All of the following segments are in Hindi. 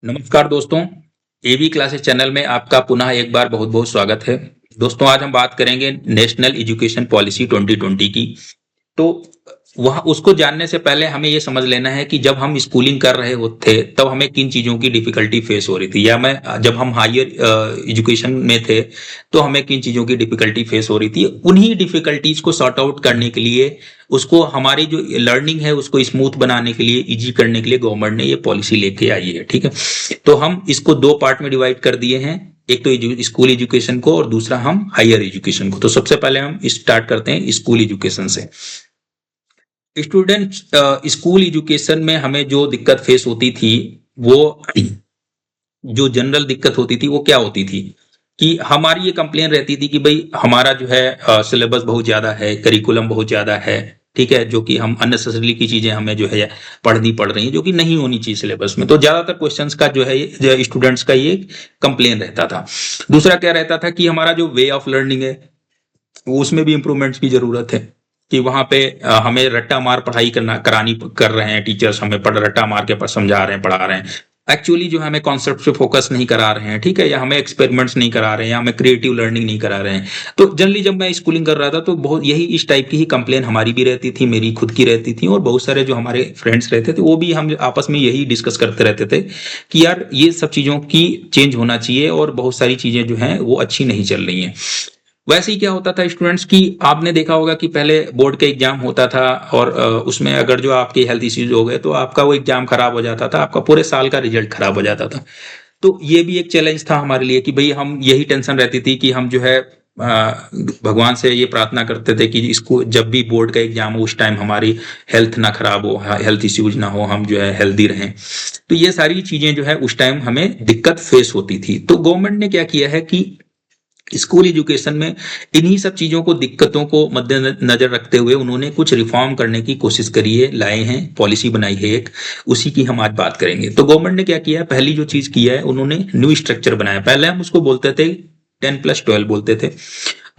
नमस्कार दोस्तों, एवी क्लासेस चैनल में आपका पुनः एक बार बहुत बहुत स्वागत है। दोस्तों, आज हम बात करेंगे नेशनल एजुकेशन पॉलिसी 2020 की। तो वह उसको जानने से पहले हमें ये समझ लेना है कि जब हम स्कूलिंग कर रहे होते तब हमें किन चीज़ों की डिफिकल्टी फेस हो रही थी, या मैं जब हम हायर एजुकेशन में थे तो हमें किन चीज़ों की डिफिकल्टी फेस हो रही थी। उन्हीं डिफिकल्टीज को सॉर्ट आउट करने के लिए, उसको हमारी जो लर्निंग है उसको स्मूथ बनाने के लिए, इजी करने के लिए गवर्नमेंट ने ये पॉलिसी लेके आई है। ठीक है, तो हम इसको दो पार्ट में डिवाइड कर दिए हैं। एक तो स्कूल एजुकेशन को और दूसरा हम हायर एजुकेशन को। तो सबसे पहले हम स्टार्ट करते हैं स्कूल एजुकेशन से। स्टूडेंट स्कूल एजुकेशन में हमें जो दिक्कत फेस होती थी, वो जो जनरल दिक्कत होती थी वो क्या होती थी कि हमारी ये कंप्लेन रहती थी कि भाई हमारा जो है सिलेबस बहुत ज़्यादा है, करिकुलम बहुत ज़्यादा है। ठीक है, जो कि हम अननेसेसरली की चीज़ें हमें जो है पढ़नी पड़ रही हैं, जो कि नहीं होनी चाहिए सिलेबस में। तो ज़्यादातर क्वेश्चंस का जो है स्टूडेंट्स का ये कंप्लेन रहता था। दूसरा क्या रहता था कि हमारा जो वे ऑफ लर्निंग है उसमें भी इम्प्रूवमेंट्स की ज़रूरत है। कि वहाँ पे हमें रट्टा मार पढ़ाई करानी कर रहे हैं टीचर्स, हमें रट्टा मार के समझा रहे हैं, पढ़ा रहे हैं। एक्चुअली जो हमें कॉन्सेप्ट पे फोकस नहीं करा रहे हैं, ठीक है, या हमें एक्सपेरिमेंट्स नहीं करा रहे हैं, या हमें क्रिएटिव लर्निंग नहीं करा रहे हैं। तो जनरली जब मैं स्कूलिंग कर रहा था तो बहुत यही इस टाइप की ही कंप्लेन हमारी भी रहती थी, मेरी खुद की रहती थी, और बहुत सारे जो हमारे फ्रेंड्स रहते थे वो भी हम आपस में यही डिस्कस करते रहते थे कि यार ये सब चीज़ों की चेंज होना चाहिए, और बहुत सारी चीज़ें जो हैं वो अच्छी नहीं चल रही हैं। वैसे ही क्या होता था स्टूडेंट्स की, आपने देखा होगा कि पहले बोर्ड का एग्जाम होता था, और उसमें अगर जो आपके हेल्थ इश्यूज हो गए तो आपका वो एग्जाम खराब हो जाता था, आपका पूरे साल का रिजल्ट खराब हो जाता था। तो ये भी एक चैलेंज था हमारे लिए कि भाई हम यही टेंशन रहती थी कि हम जो है भगवान से ये प्रार्थना करते थे कि इसको जब भी बोर्ड का एग्जाम हो उस टाइम हमारी हेल्थ ना खराब हो, हेल्थ इश्यूज ना हो, हम जो है हेल्दी रहें। तो ये सारी चीजें जो है उस टाइम हमें दिक्कत फेस होती थी। तो गवर्नमेंट ने क्या किया है कि स्कूल एजुकेशन में इन्हीं सब चीज़ों को, दिक्कतों को मद्देनजर रखते हुए उन्होंने कुछ रिफॉर्म करने की कोशिश करी है, लाए हैं, पॉलिसी बनाई है एक। उसी की हम आज बात करेंगे। तो गवर्नमेंट ने क्या किया है, पहली जो चीज़ किया है उन्होंने न्यू स्ट्रक्चर बनाया। पहले हम उसको बोलते थे 10+12 बोलते थे।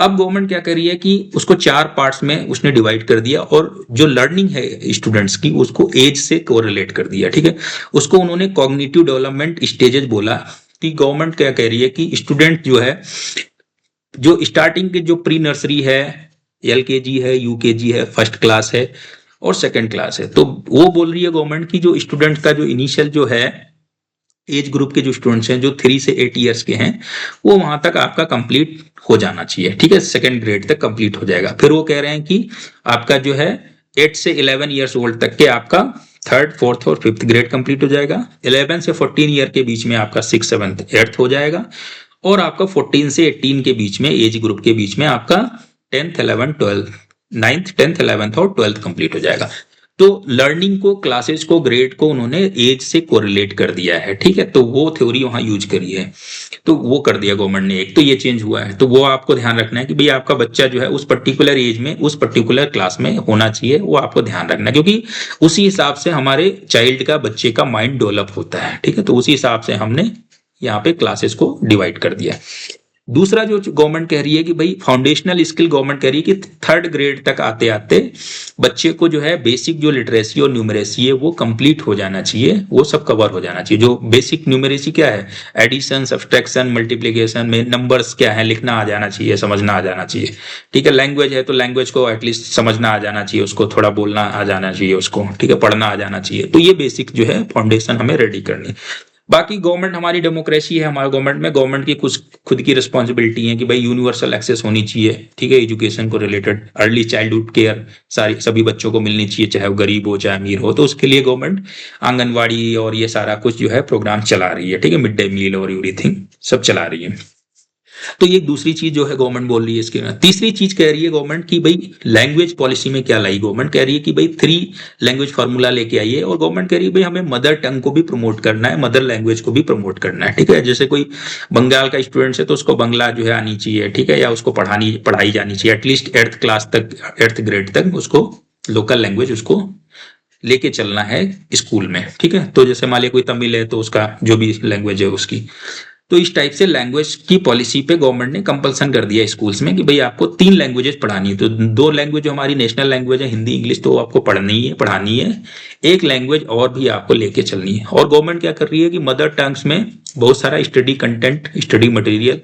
अब गवर्नमेंट क्या कर रही है कि उसको 4 पार्ट्स में उसने डिवाइड कर दिया, और जो लर्निंग है स्टूडेंट्स की उसको एज से कोरिलेट कर दिया। ठीक है, उसको उन्होंने कॉग्निटिव डेवलपमेंट स्टेजेस बोला। कि गवर्नमेंट क्या कह रही है कि स्टूडेंट जो है, जो स्टार्टिंग के जो प्री नर्सरी है, एलकेजी है, यूकेजी है, फर्स्ट क्लास है और सेकंड क्लास है, तो वो बोल रही है गवर्नमेंट की जो स्टूडेंट का जो इनिशियल जो है एज ग्रुप के जो स्टूडेंट्स हैं जो 3 से 8 ईयर्स के हैं, वो वहां तक आपका कंप्लीट हो जाना चाहिए। ठीक है, सेकंड ग्रेड तक कंप्लीट हो जाएगा। फिर वो कह रहे हैं कि आपका जो है 8 से 11 ईयर्स ओल्ड तक के आपका थर्ड, फोर्थ और फिफ्थ ग्रेड कंप्लीट हो जाएगा। 11 से 14 ईयर के बीच में आपका 6, 7, 8 हो जाएगा। और आपका 14 से 18 के बीच में, एज ग्रुप के बीच में आपका 10th, 11th, 12th, 9th, 10th, 11th और 12th कंप्लीट हो जाएगा। तो लर्निंग को, क्लासेस को, ग्रेड को उन्होंने एज से कोरिलेट कर दिया है। ठीक है, तो वो थ्योरी वहां यूज करी है। तो वो कर दिया गवर्नमेंट ने एक, तो ये चेंज हुआ है। तो वो आपको ध्यान रखना है कि भाई आपका बच्चा जो है उस पर्टिकुलर एज में, उस पर्टिकुलर क्लास में होना चाहिए, वो आपको ध्यान रखना है, क्योंकि उसी हिसाब से हमारे चाइल्ड का, बच्चे का माइंड डेवलप होता है। ठीक है, तो उसी हिसाब से हमने यहाँ पे क्लासेस को डिवाइड कर दिया। दूसरा जो गवर्नमेंट कह रही है कि भाई फाउंडेशनल स्किल, गवर्नमेंट कह रही है कि थर्ड ग्रेड तक आते आते बच्चे को जो है बेसिक जो लिटरेसी और न्यूमरेसी है वो कंप्लीट हो जाना चाहिए, वो सब कवर हो जाना चाहिए। जो बेसिक न्यूमरेसी क्या है, एडिशन, सब्सट्रैक्शन, मल्टीप्लिकेशन में नंबर्स क्या है लिखना आ जाना चाहिए, समझना आ जाना चाहिए। ठीक है, लैंग्वेज है तो लैंग्वेज को एटलीस्ट समझना आ जाना चाहिए, उसको थोड़ा बोलना आ जाना चाहिए उसको। ठीक है, पढ़ना आ जाना चाहिए। तो ये बेसिक जो है फाउंडेशन हमें रेडी करनी। बाकी गवर्नमेंट, हमारी डेमोक्रेसी है, हमारे गवर्नमेंट में गवर्नमेंट की कुछ खुद की रिस्पॉन्सिबिलिटी है कि भाई यूनिवर्सल एक्सेस होनी चाहिए। ठीक है, एजुकेशन को रिलेटेड अर्ली चाइल्डहुड केयर सारी सभी बच्चों को मिलनी चाहिए, चाहे वो गरीब हो चाहे अमीर हो। तो उसके लिए गवर्नमेंट आंगनवाड़ी और ये सारा कुछ जो है प्रोग्राम चला रही है। ठीक है, मिड डे मील और एवरीथिंग सब चला रही है। तो ये दूसरी चीज जो है गवर्नमेंट बोल रही है इसके में। तीसरी चीज कह रही है गवर्नमेंट की भाई लैंग्वेज पॉलिसी में क्या लाई, गवर्नमेंट कह रही है कि भाई 3 लैंग्वेज फार्मूला लेके आइए। और गवर्नमेंट कह रही है भाई हमें मदर टंग को भी प्रमोट करना है, मदर लैंग्वेज को भी प्रमोट करना है। ठीक है, जैसे कोई बंगाल का स्टूडेंट है तो उसको बंगला जो है आनी चाहिए। ठीक है, या उसको पढ़ाई जानी चाहिए एटलीस्ट 8th क्लास तक, 8th ग्रेड तक उसको लोकल लैंग्वेज उसको लेके चलना है स्कूल में। ठीक है, तो जैसे मान लिया कोई तमिल है तो उसका जो भी लैंग्वेज है उसकी। तो इस टाइप से लैंग्वेज की पॉलिसी पे गवर्नमेंट ने कंपल्सन कर दिया स्कूल्स में कि भाई आपको 3 लैंग्वेजेस पढ़ानी है। तो 2 लैंग्वेज जो हमारी नेशनल लैंग्वेज है हिंदी इंग्लिश, तो आपको पढ़ानी है। एक लैंग्वेज और भी आपको लेके चलनी है। और गवर्नमेंट क्या कर रही है कि मदर टंग्स में बहुत सारा स्टडी कंटेंट, स्टडी मटेरियल,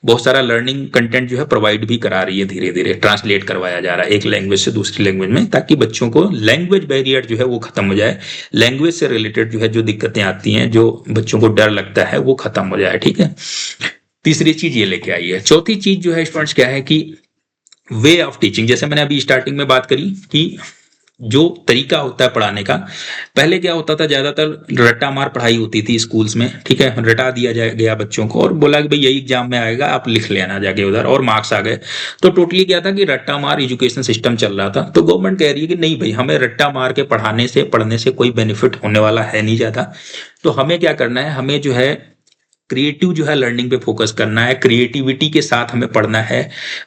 बहुत सारा लर्निंग कंटेंट जो है प्रोवाइड भी करा रही है। धीरे धीरे ट्रांसलेट करवाया जा रहा है एक लैंग्वेज से दूसरी लैंग्वेज में, ताकि बच्चों को लैंग्वेज बैरियर जो है वो खत्म हो जाए। लैंग्वेज से रिलेटेड जो है जो दिक्कतें आती हैं, जो बच्चों को डर लगता है, वो खत्म हो जाए। ठीक है, तीसरी चीज ये लेके आई है। चौथी चीज जो है स्टूडेंट्स क्या है कि वे ऑफ टीचिंग, जैसे मैंने अभी स्टार्टिंग में बात करी कि जो तरीका होता है पढ़ाने का, पहले क्या होता था, ज्यादातर रट्टा मार पढ़ाई होती थी स्कूल्स में। ठीक है, रटा दिया गया बच्चों को और बोला कि भाई यही एग्जाम में आएगा, आप लिख लेना जाके उधर, और मार्क्स आ गए। तो टोटली क्या था कि रट्टा मार एजुकेशन सिस्टम चल रहा था। तो गवर्नमेंट कह रही है कि नहीं भाई, हमें रट्टा मार के पढ़ने से कोई बेनिफिट होने वाला है नहीं ज्यादा। तो हमें क्या करना है, हमें जो है क्रिएटिव जो है लर्निंग पे फोकस करना है, क्रिएटिविटी के साथ हमें पढ़ना है,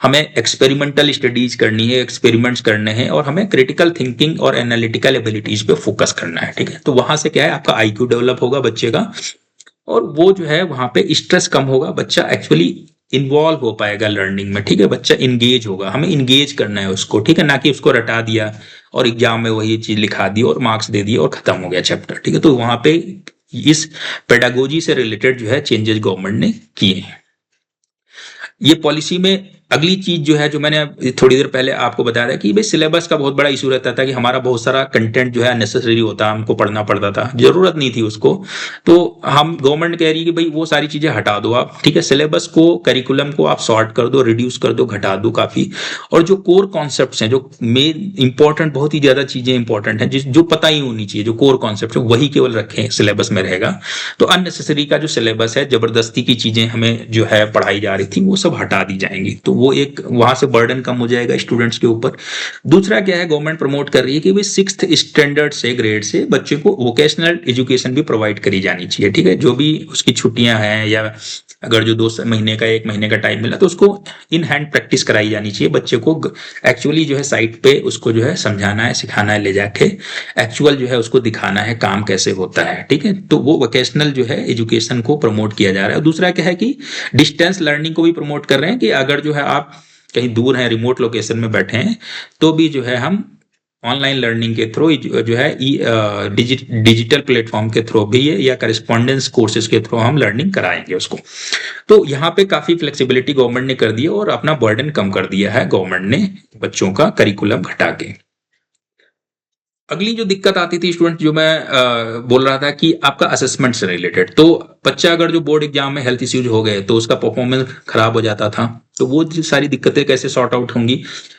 हमें एक्सपेरिमेंटल स्टडीज करनी है, एक्सपेरिमेंट्स करने हैं, और हमें क्रिटिकल थिंकिंग और एनालिटिकल एबिलिटीज पे फोकस करना है। ठीक है, तो वहां से क्या है, आपका आईक्यू डेवलप होगा बच्चे का, और वो जो है वहां पे स्ट्रेस कम होगा, बच्चा एक्चुअली इन्वॉल्व हो पाएगा लर्निंग में। ठीक है, बच्चा इंगेज होगा, हमें इंगेज करना है उसको। ठीक है, ना कि उसको रटा दिया और एग्जाम में वही चीज लिखा दी और मार्क्स दे दिए और खत्म हो गया चैप्टर। ठीक है, तो वहां पे इस पेडागोजी से रिलेटेड जो है चेंजेस गवर्नमेंट ने किए हैं। ये पॉलिसी में अगली चीज जो है, जो मैंने थोड़ी देर पहले आपको बताया था कि भाई सिलेबस का बहुत बड़ा इशू रहता था कि हमारा बहुत सारा कंटेंट जो है अननेसेसरी होता, हमको पढ़ना पड़ता था, जरूरत नहीं थी उसको। तो हम गवर्नमेंट कह रही है कि भाई वो सारी चीजें हटा दो आप। ठीक है, सिलेबस को, करिकुलम को आप शॉर्ट कर दो, रिड्यूस कर दो, घटा दो काफी। और जो कोर कॉन्सेप्ट हैं, जो मेन इंपॉर्टेंट, बहुत ही ज्यादा चीजें इंपॉर्टेंट हैं, जो पता ही होनी चाहिए, जो कोर कॉन्सेप्ट है वही केवल रखें, सिलेबस में रहेगा। तो अननेसेसरी का जो सिलेबस है, जबरदस्ती की चीजें हमें जो है पढ़ाई जा रही थी, वो सब हटा दी जाएंगी। तो वो एक वहां से बर्डन कम हो जाएगा स्टूडेंट्स के ऊपर। दूसरा क्या है, गवर्नमेंट प्रमोट कर रही है कि भाई 6th स्टैंडर्ड से ग्रेड से बच्चे को वोकेशनल एजुकेशन भी प्रोवाइड करी जानी चाहिए। ठीक है, जो भी उसकी छुट्टियां हैं, या अगर जो 2 महीने का 1 महीने का टाइम मिला, तो उसको इन हैंड प्रैक्टिस कराई जानी चाहिए। बच्चे को एक्चुअली जो है साइट पे उसको जो है समझाना है, सिखाना है, ले जाके एक्चुअल जो है उसको दिखाना है काम कैसे होता है। ठीक है, तो वो वोकेशनल जो है एजुकेशन को प्रमोट किया जा रहा है। दूसरा क्या है कि डिस्टेंस लर्निंग को भी प्रमोट कर रहे हैं कि अगर जो है आप कहीं दूर हैं, रिमोट लोकेशन में बैठे हैं, तो भी जो है हम ऑनलाइन लर्निंग के थ्रू जो है डिजिटल प्लेटफॉर्म के थ्रू भी है, या करेस्पॉन्डेंस कोर्सेज के थ्रू हम लर्निंग कराएंगे उसको। तो यहाँ पे काफी फ्लेक्सिबिलिटी गवर्नमेंट ने कर दी है और अपना बर्डन कम कर दिया है गवर्नमेंट ने बच्चों का करिकुलम घटा के। अगली जो दिक्कत आती थी स्टूडेंट, जो मैं बोल रहा था कि आपका असेसमेंट से रिलेटेड, तो बच्चा अगर जो बोर्ड एग्जाम में हेल्थ इश्यूज हो गए तो उसका परफॉर्मेंस खराब हो जाता था। तो वो सारी दिक्कतें कैसे सॉर्ट आउट होंगी,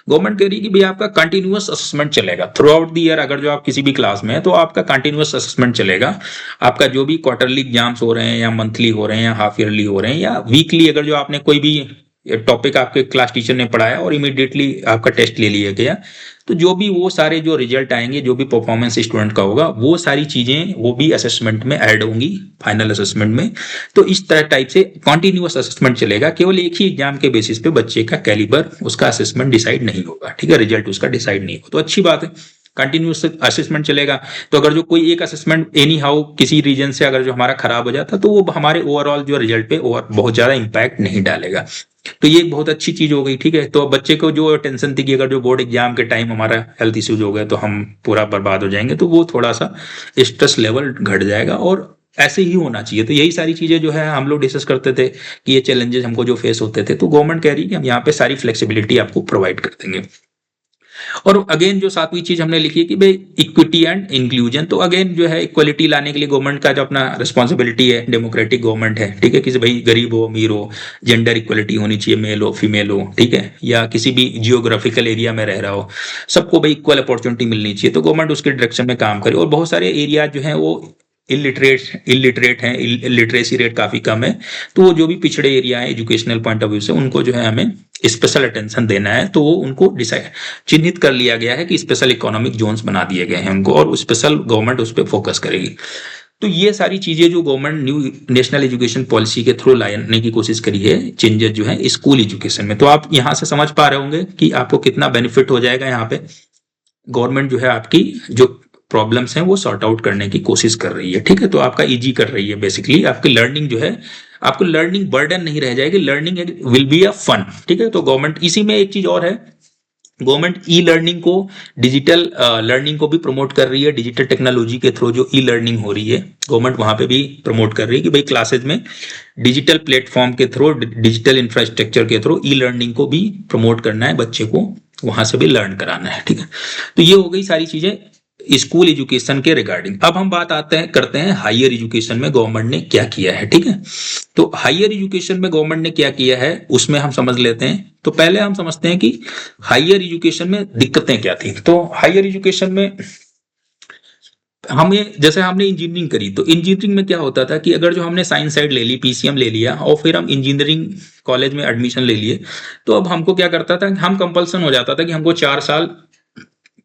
गवर्नमेंट कह रही है कि भाई आपका कंटिन्यूअस असेसमेंट चलेगा थ्रू आउट द ईयर। अगर जो आप किसी भी क्लास में है तो आपका कंटिन्यूअस असेसमेंट चलेगा। आपका जो भी क्वार्टरली एग्जाम्स हो रहे हैं, या मंथली हो रहे हैं, या हाफ ईयरली हो रहे हैं, या वीकली, अगर जो आपने कोई भी टॉपिक आपके क्लास टीचर ने पढ़ाया और इमीडिएटली आपका टेस्ट ले लिया गया, तो जो भी वो सारे जो रिजल्ट आएंगे, जो भी परफॉर्मेंस स्टूडेंट का होगा, वो सारी चीजें वो भी असेसमेंट में ऐड होंगी, फाइनल असेसमेंट में। तो इस तरह टाइप से कंटिन्यूअस असेसमेंट चलेगा। केवल एक ही एग्जाम के बेसिस पे बच्चे का कैलिबर, उसका असेसमेंट डिसाइड नहीं होगा। ठीक है, रिजल्ट उसका डिसाइड नहीं होगा। तो अच्छी बात है, कंटिन्यूअस असेसमेंट चलेगा। तो अगर जो कोई एक असेसमेंट एनी हाउ किसी रीजन से अगर जो हमारा खराब हो जाता, तो वो हमारे ओवरऑल जो रिजल्ट पे बहुत ज्यादा इंपैक्ट नहीं डालेगा। तो ये एक बहुत अच्छी चीज हो गई। ठीक है, तो बच्चे को जो टेंशन थी कि अगर जो बोर्ड एग्जाम के टाइम हमारा हेल्थ इश्यूज हो गए तो हम पूरा बर्बाद हो जाएंगे, तो वो थोड़ा सा स्ट्रेस लेवल घट जाएगा। और ऐसे ही होना चाहिए। तो यही सारी चीजें जो है हम लोग डिस्कस करते थे कि ये चैलेंजेस हमको जो फेस होते थे, तो गवर्नमेंट कह रही है कि हम यहाँ पे सारी फ्लेक्सिबिलिटी आपको प्रोवाइड कर देंगे। और अगेन जो 7वीं चीज हमने लिखी है कि भाई इक्विटी एंड इंक्लूजन। तो अगेन जो है इक्वलिटी लाने के लिए गवर्नमेंट का जो अपना रिस्पॉन्सिबिलिटी है, डेमोक्रेटिक गवर्नमेंट है। ठीक है, किसी भाई गरीब हो अमीर हो, जेंडर इक्वलिटी होनी चाहिए, मेल हो फीमेल हो, ठीक है, या किसी भी जियोग्राफिकल एरिया में रह रहा हो, सबको भाई इक्वल अपॉर्चुनिटी मिलनी चाहिए। तो गवर्नमेंट उसके डायरेक्शन में काम करे। और बहुत सारे एरिया जो है वो इलिटरेट हैं, लिटरेसी रेट काफी कम है। तो वो जो भी पिछड़े एरिया है एजुकेशनल पॉइंट ऑफ व्यू से, उनको जो है हमें स्पेशल अटेंशन देना है। तो वो उनको डिसाइड चिन्हित कर लिया गया है कि स्पेशल इकोनॉमिक जोन्स बना दिए गए हैं उनको, और स्पेशल गवर्नमेंट उस पर फोकस करेगी। तो ये सारी चीजें जो government new national education policy के थ्रू लाने की कोशिश करी है, चेंजेस जो है स्कूल एजुकेशन में। तो आप यहां से समझ पा रहे होंगे कि आपको कितना बेनिफिट हो जाएगा। यहाँ पे गवर्नमेंट जो है आपकी जो प्रॉब्लम्स हैं वो सॉर्ट आउट करने की कोशिश कर रही है। ठीक है, तो आपका इजी कर रही है, बेसिकली आपकी लर्निंग जो है आपको लर्निंग बर्डन नहीं रह जाएगी, learning will be a fun. ठीक है, तो गवर्नमेंट इसी में एक चीज और है, गवर्नमेंट ई लर्निंग को, डिजिटल लर्निंग को भी प्रमोट कर रही है। डिजिटल टेक्नोलॉजी के थ्रू जो ई लर्निंग हो रही है, गवर्नमेंट वहां पे भी प्रमोट कर रही है कि भाई क्लासेज में डिजिटल प्लेटफॉर्म के थ्रू, डिजिटल इंफ्रास्ट्रक्चर के थ्रू ई लर्निंग को भी प्रमोट करना है, बच्चे को वहां से भी लर्न कराना है। ठीक है, तो ये हो गई सारी चीजें स्कूल एजुकेशन के रिगार्डिंग। अब हम बात आते हैं करते हैं हायर एजुकेशन में गवर्नमेंट ने क्या किया है। ठीक है, तो हायर एजुकेशन में गवर्नमेंट ने क्या किया है उसमें हम समझ लेते हैं। तो पहले हम समझते हैं कि हायर एजुकेशन में दिक्कतें क्या थी। तो हायर एजुकेशन में हमें, जैसे हमने इंजीनियरिंग करी, तो इंजीनियरिंग में क्या होता था कि अगर जो हमने साइंस साइड ले ली, पीसीएम ले लिया और फिर हम इंजीनियरिंग कॉलेज में एडमिशन ले लिए, तो अब हमको क्या करता था, हम कंपल्सन हो जाता था कि हमको 4 साल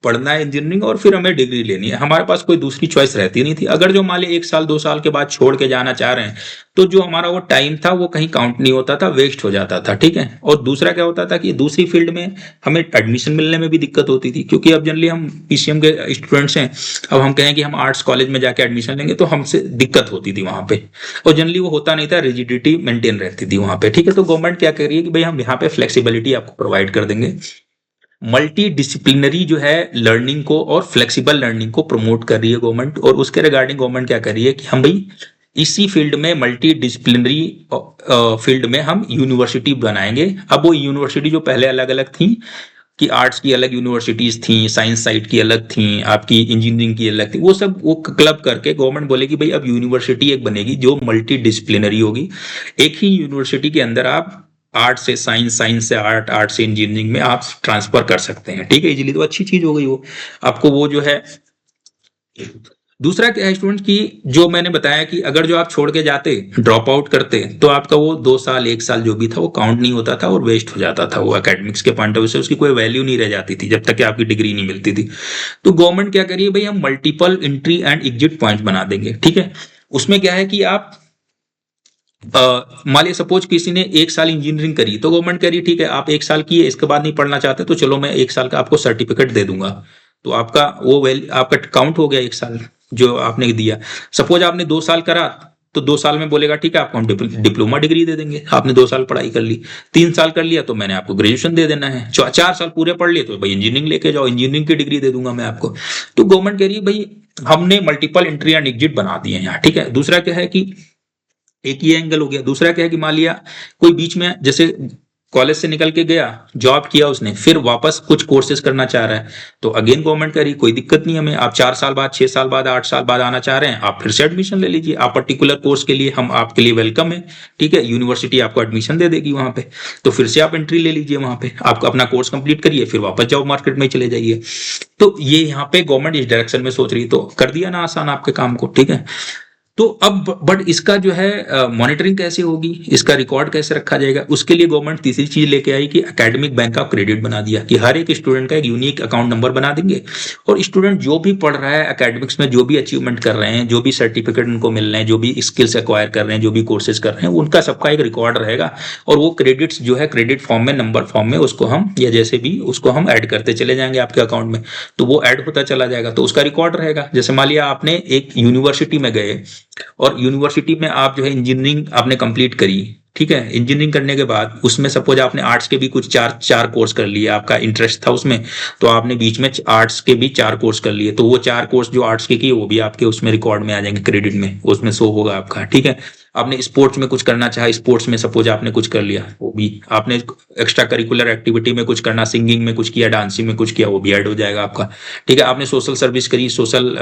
पढ़ना है इंजीनियरिंग और फिर हमें डिग्री लेनी है। हमारे पास कोई दूसरी चॉइस रहती नहीं थी। अगर जो मान ली 1 साल 2 साल के बाद छोड़ के जाना चाह रहे हैं, तो जो हमारा वो टाइम था वो कहीं काउंट नहीं होता था, वेस्ट हो जाता था। ठीक है, और दूसरा क्या होता था कि दूसरी फील्ड में हमें एडमिशन मिलने में भी दिक्कत होती थी, क्योंकि अब जनरली हम पीसीएम के स्टूडेंट्स हैं, अब हम कहें कि हम आर्ट्स कॉलेज में जाके एडमिशन लेंगे तो हमसे दिक्कत होती थी वहां पे, और जनरली वो होता नहीं था, रिजिडिटी मेंटेन रहती थी वहां पे। ठीक है, तो गवर्नमेंट क्या कह रही है कि भाई हम यहाँ पे फ्लेक्सिबिलिटी आपको प्रोवाइड कर देंगे, मल्टी डिसिप्लिनरी जो है लर्निंग को और फ्लेक्सिबल लर्निंग को प्रमोट कर रही है गवर्नमेंट। और उसके रिगार्डिंग गवर्नमेंट क्या कर रही है कि हम भाई इसी फील्ड में, मल्टी डिसिप्लिनरी फील्ड में हम यूनिवर्सिटी बनाएंगे। अब वो यूनिवर्सिटी जो पहले अलग अलग थी, कि आर्ट्स की अलग यूनिवर्सिटीज थी, साइंस साइड की अलग थी, आपकी इंजीनियरिंग की अलग थी, वो सब वो क्लब करके गवर्नमेंट बोलेगी भाई अब यूनिवर्सिटी एक बनेगी जो मल्टी डिसिप्लिनरी होगी। एक ही यूनिवर्सिटी के अंदर आप आर्ट से साइंस, साइंस से आर्ट, आर्ट से इंजीनियरिंग में आप ट्रांसफर कर सकते हैं। ठीक है, इजीली, तो अच्छी चीज हो गई वो आपको, वो जो है। दूसरा क्या है स्टूडेंट की, जो मैंने बताया कि अगर जो आप छोड़ के जाते, ड्रॉप आउट करते, तो आपका वो 2 साल 1 साल जो भी था वो काउंट नहीं होता था और वेस्ट हो जाता था। वो एकेडमिक्स के पॉइंट ऑफ व्यू से उसकी कोई वैल्यू नहीं रह जाती थी जब तक कि आपकी डिग्री नहीं मिलती थी। तो गवर्नमेंट क्या करिए भाई, हम multiple entry and exit point बना देंगे। ठीक है, उसमें क्या है कि आप मान लिया सपोज किसी ने 1 साल इंजीनियरिंग करी, तो गवर्नमेंट कह रही ठीक है आप 1 साल किए, इसके बाद नहीं पढ़ना चाहते तो चलो मैं 1 साल का आपको सर्टिफिकेट दे दूंगा। तो आपका वो आपका काउंट हो गया 1 साल जो आपने दिया। सपोज आपने 2 साल करा, तो 2 साल में बोलेगा ठीक है आपको हम डिप्लोमा डिग्री दे देंगे, आपने 2 साल पढ़ाई कर ली। 3 साल कर लिया तो मैंने आपको ग्रेजुएशन दे देना है। 4 साल पूरे पढ़ लिए तो भाई इंजीनियरिंग लेके जाओ, इंजीनियरिंग की डिग्री दे दूंगा मैं आपको। तो गवर्नमेंट कह रही है भाई हमने मल्टीपल एंट्री एंड एग्जिट बना दिए यहाँ। ठीक है, दूसरा क्या है कि एक ये एंगल हो गया। दूसरा क्या है कि मान लिया कोई बीच में जैसे कॉलेज से निकल के गया, जॉब किया उसने, फिर वापस कुछ कोर्सेज करना चाह रहा है, तो अगेन गवर्नमेंट कह रही कोई दिक्कत नहीं हमें, आप 4 साल बाद, 6 साल बाद, 8 साल बाद आना चाह रहे हैं, आप फिर से एडमिशन ले लीजिए, आप पर्टिकुलर कोर्स के लिए हम आपके लिए वेलकम है। ठीक है, यूनिवर्सिटी आपको एडमिशन दे देगी वहां पे, तो फिर से आप एंट्री ले लीजिए वहां पे, आपको अपना कोर्स कंप्लीट करिए, फिर वापस जॉब मार्केट में चले जाइए। तो ये यहाँ पे गवर्नमेंट इस डायरेक्शन में सोच रही, तो कर दिया ना आसान आपके काम को। ठीक है, तो अब बट इसका जो है मॉनिटरिंग कैसे होगी, इसका रिकॉर्ड कैसे रखा जाएगा, उसके लिए गवर्नमेंट तीसरी चीज लेके आई कि एकेडमिक बैंक ऑफ क्रेडिट बना दिया, कि हर एक स्टूडेंट का एक यूनिक अकाउंट नंबर बना देंगे, और स्टूडेंट जो भी पढ़ रहा है एकेडमिक्स में, जो भी अचीवमेंट कर रहे हैं, जो भी सर्टिफिकेट उनको मिल रहे हैं, जो भी स्किल्स एक्वायर कर रहे हैं, जो भी कोर्सेज कर रहे हैं, उनका सबका एक रिकॉर्ड रहेगा। और वो क्रेडिट्स जो है क्रेडिट फॉर्म में, नंबर फॉर्म में, उसको हम या जैसे भी उसको हम ऐड करते चले जाएंगे आपके अकाउंट में, तो वो ऐड होता चला जाएगा, तो उसका रिकॉर्ड रहेगा। जैसे मान लिया आपने एक यूनिवर्सिटी में गए और यूनिवर्सिटी में आप जो है इंजीनियरिंग आपने कंप्लीट करी। ठीक है, इंजीनियरिंग करने के बाद उसमें सपोज आपने आर्ट्स के भी कुछ चार चार कोर्स कर लिए, आपका इंटरेस्ट था उसमें, तो आपने बीच में आर्ट्स के भी 4 कोर्स कर लिए, तो वो 4 कोर्स जो आर्ट्स के किए वो भी आपके उसमें रिकॉर्ड में आ जाएंगे, क्रेडिट में उसमें शो होगा आपका। ठीक है, आपने स्पोर्ट्स में कुछ करना चाहा, स्पोर्ट्स में सपोज आपने कुछ कर लिया, वो भी आपने एक्स्ट्रा करिकुलर एक्टिविटी में कुछ करना, सिंगिंग में कुछ किया, डांसिंग में कुछ किया, वो भी ऐड हो जाएगा आपका। ठीक है, आपने सोशल सर्विस करी, सोशल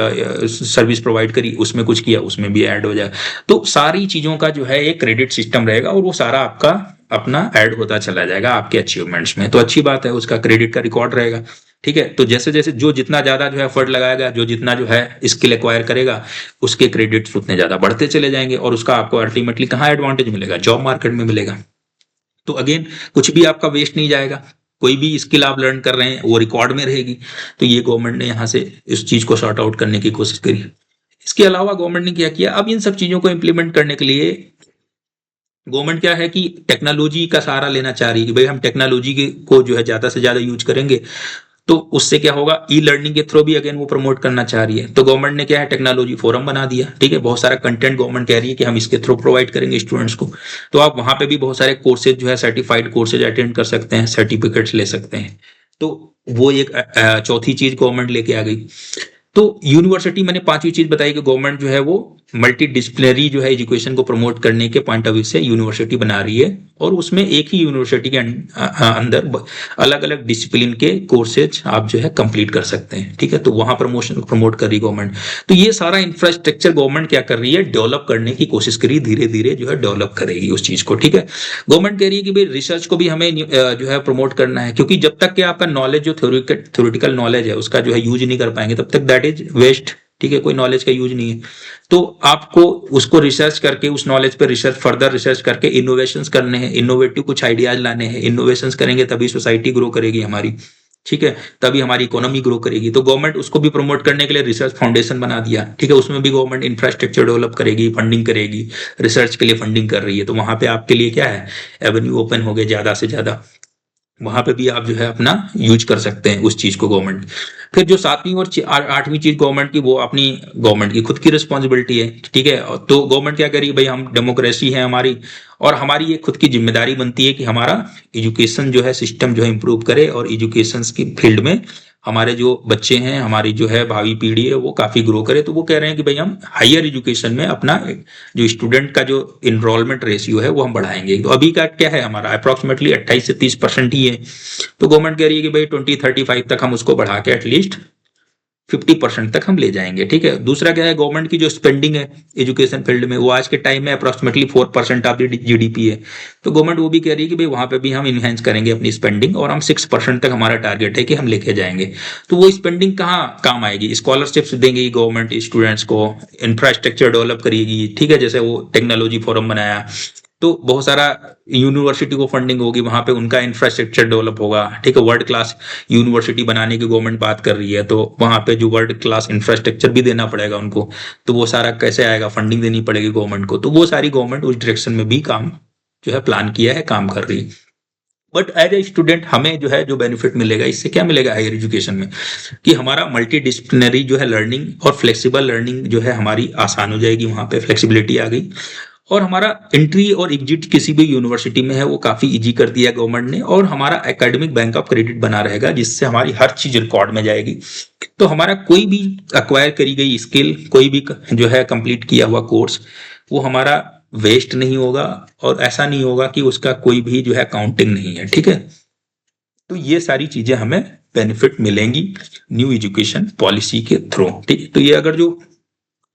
सर्विस प्रोवाइड करी, उसमें कुछ किया, उसमें भी ऐड हो जाएगा। तो सारी चीजों का जो है एक क्रेडिट सिस्टम रहेगा और वो सारा आपका अपना ऐड होता चला जाएगा आपके अचीवमेंट्स में। तो अच्छी बात है, उसका क्रेडिट का रिकॉर्ड रहेगा। ठीक है, तो जैसे जैसे जो जितना ज्यादा जो है एफर्ट लगाएगा, जो जितना जो है स्किल एक्वायर करेगा, उसके क्रेडिट्स उतने ज्यादा बढ़ते चले जाएंगे, और उसका आपको अल्टीमेटली कहाँ एडवांटेज मिलेगा, जॉब मार्केट में मिलेगा। तो अगेन कुछ भी आपका वेस्ट नहीं जाएगा, कोई भी स्किल आप लर्न कर रहे हैं वो रिकॉर्ड में रहेगी। तो ये गवर्नमेंट ने यहाँ से इस चीज को सॉर्ट आउट करने की कोशिश करी। इसके अलावा गवर्नमेंट ने क्या किया, अब इन सब चीजों को इंप्लीमेंट करने के लिए गवर्नमेंट क्या है कि टेक्नोलॉजी का सहारा लेना चाह रही है कि भाई हम टेक्नोलॉजी को जो है ज्यादा से ज्यादा यूज करेंगे, तो उससे क्या होगा, ई लर्निंग के थ्रू भी अगेन वो प्रमोट करना चाह रही है। तो गवर्नमेंट ने क्या है, टेक्नोलॉजी फोरम बना दिया, ठीक है, बहुत सारा कंटेंट गवर्नमेंट कह रही है कि हम इसके थ्रू प्रोवाइड करेंगे स्टूडेंट्स को। तो आप वहां पे भी बहुत सारे कोर्सेज जो है सर्टिफाइड कोर्सेज अटेंड कर सकते हैं, सर्टिफिकेट्स ले सकते हैं। तो वो एक चौथी चीज गवर्नमेंट लेके आ गई। तो यूनिवर्सिटी, मैंने पांचवी चीज बताई कि गवर्नमेंट जो है वो मल्टी डिसिप्लिनरी जो है एजुकेशन को प्रमोट करने के पॉइंट ऑफ व्यू से यूनिवर्सिटी बना रही है, और उसमें एक ही यूनिवर्सिटी के अंदर अलग अलग डिसिप्लिन के कोर्सेज आप जो है कंप्लीट कर सकते हैं, ठीक है। तो वहां प्रमोट कर रही गवर्नमेंट। तो ये सारा इंफ्रास्ट्रक्चर गवर्नमेंट क्या कर रही है, डेवलप करने की कोशिश करी, धीरे धीरे जो है डेवलप करेगी उस चीज को, ठीक है। गवर्नमेंट कह रही है कि भाई रिसर्च को भी हमें जो है प्रमोट करना है, क्योंकि जब तक कि आपका नॉलेज जो थ्योरेटिकल नॉलेज है उसका जो है यूज नहीं कर पाएंगे तब तक दैट इज वेस्ट, ठीक है, कोई नॉलेज का यूज नहीं है। तो आपको उसको रिसर्च करके, उस नॉलेज पे रिसर्च, फर्दर रिसर्च करके इनोवेशंस करने हैं, इनोवेटिव कुछ आइडियाज लाने हैं। इनोवेशंस करेंगे तभी सोसाइटी ग्रो करेगी हमारी, ठीक है, तभी हमारी इकोनॉमी ग्रो करेगी। तो गवर्नमेंट उसको भी प्रमोट करने के लिए रिसर्च फाउंडेशन बना दिया, ठीक है, उसमें भी गवर्नमेंट इंफ्रास्ट्रक्चर डेवलप करेगी, फंडिंग करेगी, रिसर्च के लिए फंडिंग कर रही है। तो वहां पे आपके लिए क्या है, एवेन्यू ओपन हो गए ज्यादा से ज्यादा, वहां पे भी आप जो है अपना यूज कर सकते हैं उस चीज को गवर्नमेंट। फिर जो सातवीं और आठवीं चीज गवर्नमेंट की, वो अपनी गवर्नमेंट की खुद की रिस्पॉन्सिबिलिटी है, ठीक है। तो गवर्नमेंट क्या करी, भाई हम डेमोक्रेसी है हमारी, और हमारी ये खुद की जिम्मेदारी बनती है कि हमारा एजुकेशन जो है सिस्टम जो है इंप्रूव करे, और एजुकेशन की फील्ड में हमारे जो बच्चे हैं, हमारी जो है भावी पीढ़ी है, वो काफी ग्रो करे। तो वो कह रहे हैं कि भाई हम हायर एजुकेशन में अपना जो स्टूडेंट का जो इनरोलमेंट रेशियो है वो हम बढ़ाएंगे। तो अभी का क्या है हमारा, अप्रोक्सीमेटली 28 से 30% ही है। तो गवर्नमेंट कह रही है कि भाई 2035 तक हम उसको बढ़ा के एटलीस्ट 50% तक हम ले जाएंगे, ठीक है। दूसरा क्या है, गवर्नमेंट की जो स्पेंडिंग है एजुकेशन फील्ड में, वो आज के टाइम में अप्रोक्सीमेटली 4% ऑफ जीडीपी है। तो गवर्नमेंट वो भी कह रही है कि भाई वहां पे भी हम इनहेंस करेंगे अपनी स्पेंडिंग, और हम 6% तक हमारा टारगेट है कि हम लेके जाएंगे। तो वो स्पेंडिंग कहाँ काम आएगी, स्कॉलरशिप्स देंगे गवर्नमेंट स्टूडेंट्स को, इंफ्रास्ट्रक्चर डेवलप करेगी, ठीक है, जैसे वो टेक्नोलॉजी फोरम बनाया, तो बहुत सारा यूनिवर्सिटी को फंडिंग होगी, वहां पे उनका इंफ्रास्ट्रक्चर डेवलप होगा, ठीक है। वर्ल्ड क्लास यूनिवर्सिटी बनाने की गवर्नमेंट बात कर रही है, तो वहां पे जो वर्ल्ड क्लास इंफ्रास्ट्रक्चर भी देना पड़ेगा उनको। तो वो सारा कैसे आएगा, फंडिंग देनी पड़ेगी गवर्नमेंट को। तो वो सारी गवर्नमेंट उस डायरेक्शन में भी काम जो है प्लान किया है, काम कर रही है। बट एज ए स्टूडेंट हमें जो है जो बेनिफिट मिलेगा, इससे क्या मिलेगा हायर एजुकेशन में, कि हमारा मल्टी डिसिप्लिनरी जो है लर्निंग और फ्लेक्सिबल लर्निंग जो है हमारी आसान हो जाएगी, वहां पे फ्लेक्सिबिलिटी आ गई। और हमारा एंट्री और एग्जिट किसी भी यूनिवर्सिटी में है वो काफी इजी कर दिया गवर्नमेंट ने, और हमारा एकेडमिक बैंक ऑफ क्रेडिट बना रहेगा, जिससे हमारी हर चीज रिकॉर्ड में जाएगी। तो हमारा कोई भी अक्वायर करी गई स्किल, कोई भी जो है कंप्लीट किया हुआ कोर्स, वो हमारा वेस्ट नहीं होगा, और ऐसा नहीं होगा कि उसका कोई भी जो है काउंटिंग नहीं है, ठीक है। तो ये सारी चीजें हमें बेनिफिट मिलेंगी न्यू एजुकेशन पॉलिसी के थ्रू, ठीक है। तो ये अगर जो,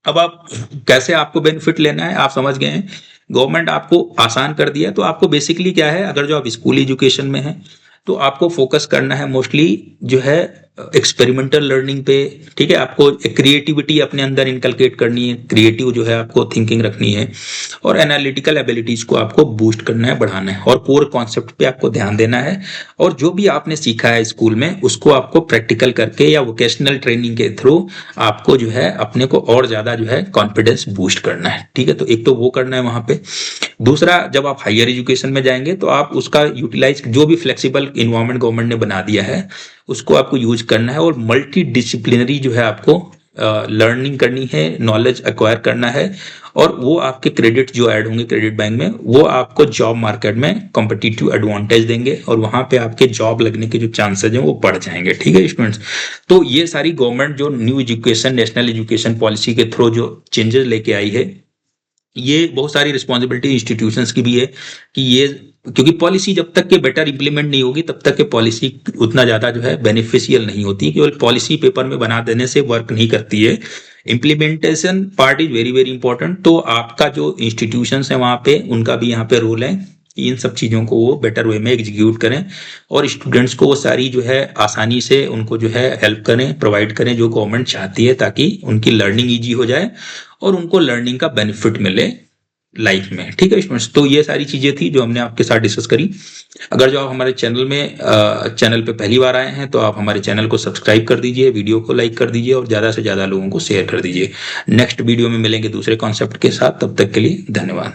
अब आप कैसे आपको बेनिफिट लेना है आप समझ गए हैं, गवर्नमेंट आपको आसान कर दिया। तो आपको बेसिकली क्या है, अगर जो आप स्कूल एजुकेशन में हैं तो आपको फोकस करना है मोस्टली जो है एक्सपेरिमेंटल लर्निंग पे, ठीक है। आपको क्रिएटिविटी अपने अंदर इनकलकेट करनी है, क्रिएटिव जो है आपको थिंकिंग रखनी है, और एनालिटिकल एबिलिटीज को आपको बूस्ट करना है, बढ़ाना है, और कोर कॉन्सेप्ट पे आपको ध्यान देना है। और जो भी आपने सीखा है स्कूल में उसको आपको प्रैक्टिकल करके या वोकेशनल ट्रेनिंग के थ्रू आपको जो है अपने को और ज्यादा जो है कॉन्फिडेंस बूस्ट करना है, ठीक है। तो एक तो वो करना है वहां पे। दूसरा, जब आप हायर एजुकेशन में जाएंगे तो आप उसका यूटिलाइज, जो भी फ्लेक्सिबल इन्वायरमेंट गवर्नमेंट ने बना दिया है उसको आपको यूज करना है, और मल्टी डिसिप्लिनरी जो है आपको लर्निंग करनी है, नॉलेज एक्वायर करना है, और वो आपके क्रेडिट जो ऐड होंगे क्रेडिट बैंक में, वो आपको जॉब मार्केट में कॉम्पिटिटिव एडवांटेज देंगे, और वहां पे आपके जॉब लगने के जो चांसेस हैं वो बढ़ जाएंगे, ठीक है स्टूडेंट्स। तो ये सारी गवर्नमेंट जो new education, national education policy के थ्रू जो चेंजेस लेके आई है, ये बहुत सारी रिस्पॉन्सिबिलिटी इंस्टीट्यूशंस की भी है कि ये, क्योंकि पॉलिसी जब तक के बेटर इंप्लीमेंट नहीं होगी तब तक के पॉलिसी उतना ज्यादा जो है बेनिफिशियल नहीं होती। केवल पॉलिसी पेपर में बना देने से वर्क नहीं करती है, implementation part is very very important. तो आपका जो इंस्टीट्यूशंस है वहां पे, उनका भी यहाँ पे रोल है कि इन सब चीजों को वो बेटर वे में एग्जीक्यूट करें, और स्टूडेंट्स को वो सारी जो है आसानी से उनको जो है हेल्प करें, प्रोवाइड करें जो गवर्नमेंट चाहती है, ताकि उनकी लर्निंग ईजी हो जाए और उनको लर्निंग का बेनिफिट मिले लाइफ में, ठीक है स्टूडेंट्स। तो ये सारी चीजें थी जो हमने आपके साथ डिस्कस करी। अगर जो आप हमारे चैनल पे पहली बार आए हैं तो आप हमारे चैनल को सब्सक्राइब कर दीजिए, वीडियो को लाइक कर दीजिए, और ज्यादा से ज्यादा लोगों को शेयर कर दीजिए। नेक्स्ट वीडियो में मिलेंगे दूसरे कॉन्सेप्ट के साथ, तब तक के लिए धन्यवाद।